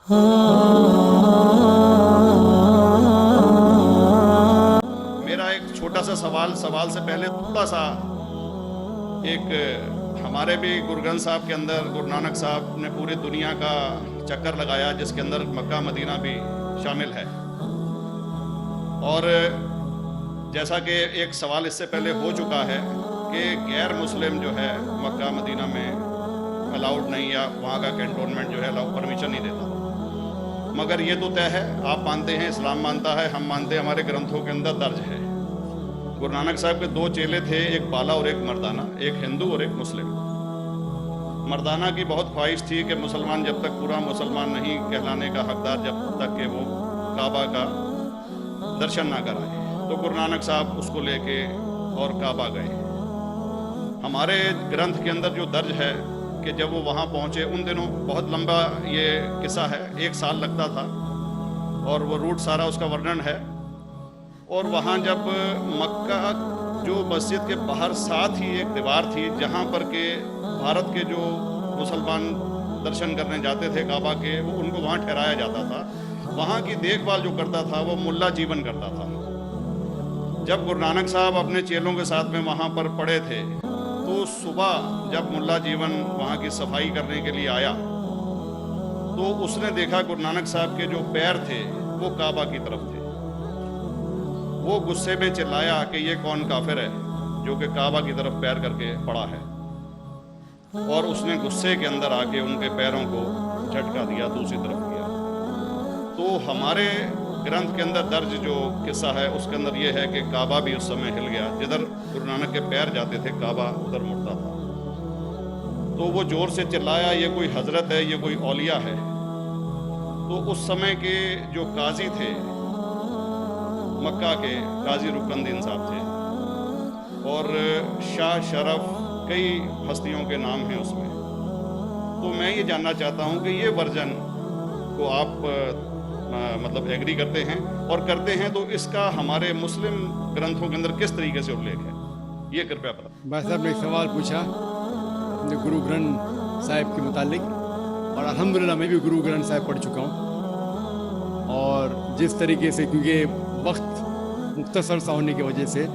मेरा एक छोटा सा सवाल से पहले थोड़ा सा एक हमारे भी गुरु ग्रंथ साहब के अंदर गुरु नानक साहब ने पूरी दुनिया का चक्कर लगाया, जिसके अंदर मक्का मदीना भी शामिल है। और जैसा कि एक सवाल इससे पहले हो चुका है कि गैर मुस्लिम जो है मक्का मदीना में अलाउड नहीं, या वहाँ का कैंटोनमेंट जो है परमिशन नहीं देता। मगर ये तो तय है, आप मानते हैं, इस्लाम मानता है, हम मानते हैं, हमारे ग्रंथों के अंदर दर्ज है। गुरु नानक साहब के दो चेले थे, एक बाला और एक मर्दाना, एक हिंदू और एक मुस्लिम। मर्दाना की बहुत ख्वाहिश थी कि मुसलमान जब तक पूरा मुसलमान नहीं कहलाने का हकदार, जब तक कि वो काबा का दर्शन ना कराए, तो गुरु नानक साहब उसको लेके और काबा गए। हमारे ग्रंथ के अंदर जो दर्ज है कि जब वो वहाँ पहुँचे, उन दिनों बहुत लंबा ये किस्सा है, 1 साल लगता था, और वो रूट सारा उसका वर्णन है। और वहाँ जब मक्का जो मस्जिद के बाहर साथ ही एक दीवार थी, जहाँ पर के भारत के जो मुसलमान दर्शन करने जाते थे काबा के, वो उनको वहाँ ठहराया जाता था। वहाँ की देखभाल जो करता था वो मुल्ला जीवन करता था। जब गुरु नानक साहब अपने चेलों के साथ में वहाँ पर पड़े थे, तो सुबह जब मुल्ला जीवन वहाँ की सफाई करने के लिए आया, तो उसने देखा गुरु नानक साहब के जो पैर थे वो काबा की तरफ थे। वो गुस्से में चिल्लाया कि ये कौन काफिर है जो कि काबा की तरफ पैर करके पड़ा है, और उसने गुस्से के अंदर आके उनके पैरों को झटका दिया, दूसरी तरफ किया। तो हमारे ग्रंथ के अंदर दर्ज जो किस्सा है उसके अंदर ये है कि काबा भी उस समय हिल गया, जिधर गुरु नानक के पैर जाते थे काबा उधर मुड़ता था। तो वो जोर से चिल्लाया, ये कोई हजरत है, ये कोई औलिया है। तो उस समय के जो काजी थे मक्का के, काजी रुकनुद्दीन साहब थे, और शाह शरफ, कई हस्तियों के नाम हैं उसमें। तो मैं ये जानना चाहता हूँ कि ये वर्जन को आप मतलब एग्री करते हैं, और करते हैं तो इसका हमारे मुस्लिम ग्रंथों के अंदर किस तरीके से उल्लेख है, ये कृपया बताएं। भाई साहब ने एक सवाल पूछा अपने गुरु ग्रंथ साहिब के मुतालिक, और अल्हम्दुलिल्लाह मैं भी गुरु ग्रंथ साहिब पढ़ चुका हूँ। और जिस तरीके से, क्योंकि वक्त मुख्तसर सा होने की वजह से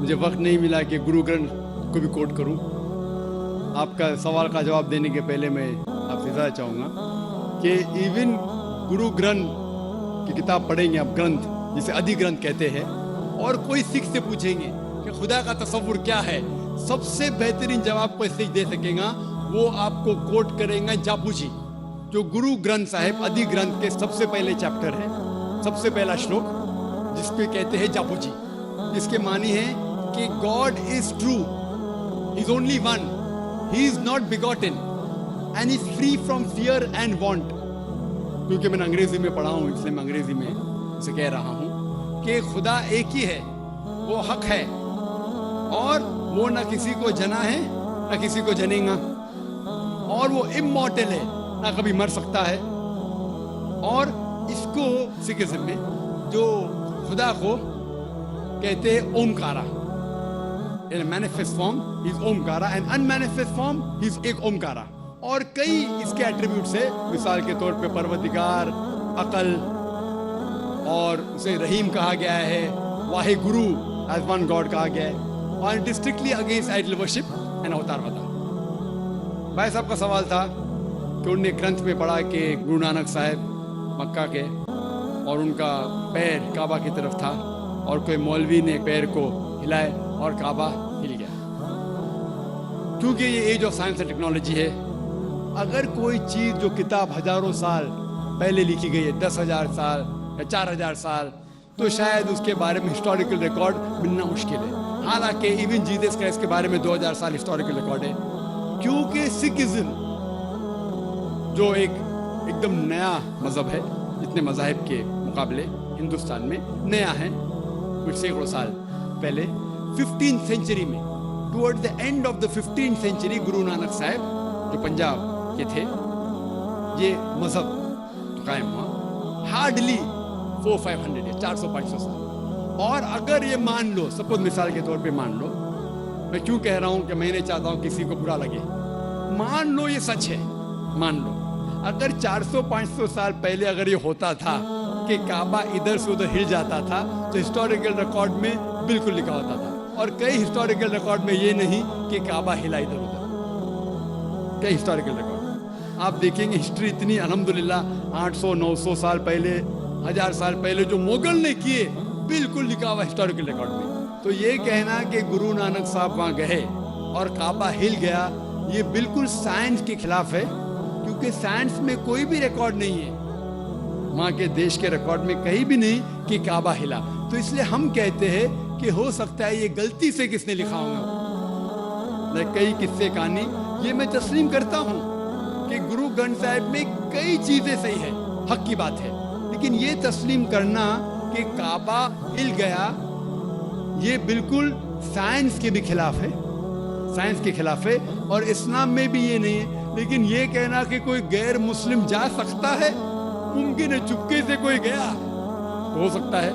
मुझे वक्त नहीं मिला कि गुरु ग्रंथ को भी कोट करूँ। आपका सवाल का जवाब देने के पहले मैं आपसे ज़्यादा चाहूँगा कि इवन गुरु ग्रंथ की किताब पढ़ेंगे आप, ग्रंथ जिसे आदि ग्रंथ कहते हैं, और कोई सिख से पूछेंगे कि खुदा का तसव्वुर क्या है, सबसे बेहतरीन जवाब कोई सिख दे सकेगा, वो आपको कोट करेंगे जापूजी, जो गुरु ग्रंथ साहिब आदि ग्रंथ के सबसे पहले चैप्टर है, सबसे पहला श्लोक, जिसको कहते हैं जापूजी, जिसके मानी है कि God is true, he is only one, he is not begotten and is free from fear and want. क्योंकि मैंने अंग्रेजी में पढ़ा हूँ, इसलिए मैं अंग्रेजी में इसे कह रहा हूँ कि खुदा एक ही है, वो हक है, और वो ना किसी को जना है ना किसी को जनेगा, और वो इमॉर्टल है, ना कभी मर सकता है। और इसको सिखिज्म में जो खुदा को कहते हैं Omkara, manifest form is Omkara and unmanifest form is एक ओमकारा। और कई इसके एट्रीब्यूट्स है, मिसाल के तौर पे परवरदिगार, अकल, और उसे रहीम कहा गया है, Wahe Guru as one God कहा गया है, और it is strictly against idol worship and avatar वता। भाई साहब का सवाल था कि उन्होंने ग्रंथ में पढ़ा कि गुरु नानक साहब मक्का के, और उनका पैर काबा की तरफ था, और कोई मौलवी ने पैर को हिलाए और काबा हिल गया। क्योंकि ये age of science and technology है, अगर कोई चीज़ जो किताब हजारों साल पहले लिखी गई है, 10,000 साल या 4,000 साल, तो शायद उसके बारे में हिस्टोरिकल रिकॉर्ड मिलना मुश्किल है। हालांकि इवन जीसस क्राइस्ट के बारे में 2000 साल हिस्टोरिकल रिकॉर्ड है, क्योंकि सिखिज्म जो एकदम नया मज़हब है, जितने मज़ाहिब के मुकाबले हिंदुस्तान में नया है, कुछ सैकड़ों साल पहले 15th सेंचुरी में, toward the end of the 15th century, Guru Nanak साहब जो पंजाब के थे, ये मजहब तो कायम हुआ हार्डली 400-500 या 400-500 साल। और अगर ये मान लो, सपोज मिसाल के तौर पे मान लो, मैं क्यों कह रहा हूँ कि मैं नहीं चाहता हूँ किसी को बुरा लगे, मान लो ये सच है, मान लो, अगर 400-500 साल पहले अगर ये होता था कि काबा इधर से उधर हिल जाता था तो हिस्टोरिकल रिकॉर्ड में बिल्कुल लिखा होता था, और कई हिस्टोरिकल रिकॉर्ड में ये नहीं कि काबा हिला इधर उधर। कई हिस्टोरिकल रिकॉर्ड आप देखेंगे, हिस्ट्री इतनी अल्हम्दुलिल्लाह 800-900 साल पहले, 1000 साल पहले जो मुगल ने किए बिल्कुल लिखा हुआ हिस्टोरिकल रिकॉर्ड में। तो ये कहना कि गुरु नानक साहब वहाँ गए और काबा हिल गया, ये बिल्कुल साइंस के खिलाफ है, क्योंकि साइंस में कोई भी रिकॉर्ड नहीं है, वहाँ के देश के रिकॉर्ड में कहीं भी नहीं कि काबा हिला। तो इसलिए हम कहते हैं कि हो सकता है ये गलती से किसने लिखा होगा। कई किस्से कहानी ये मैं तस्लीम करता हूँ कि गुरु ग्रंथ साहिब में कई चीजें सही है, हक की बात है, लेकिन ये तस्लीम करना कि काबा हिल गया ये बिल्कुल साइंस के भी खिलाफ है, साइंस के खिलाफ है, और इस्लाम में भी ये नहीं है। लेकिन ये कहना कि कोई गैर मुस्लिम जा सकता है, मुमकिन है चुपके से कोई गया तो हो सकता है।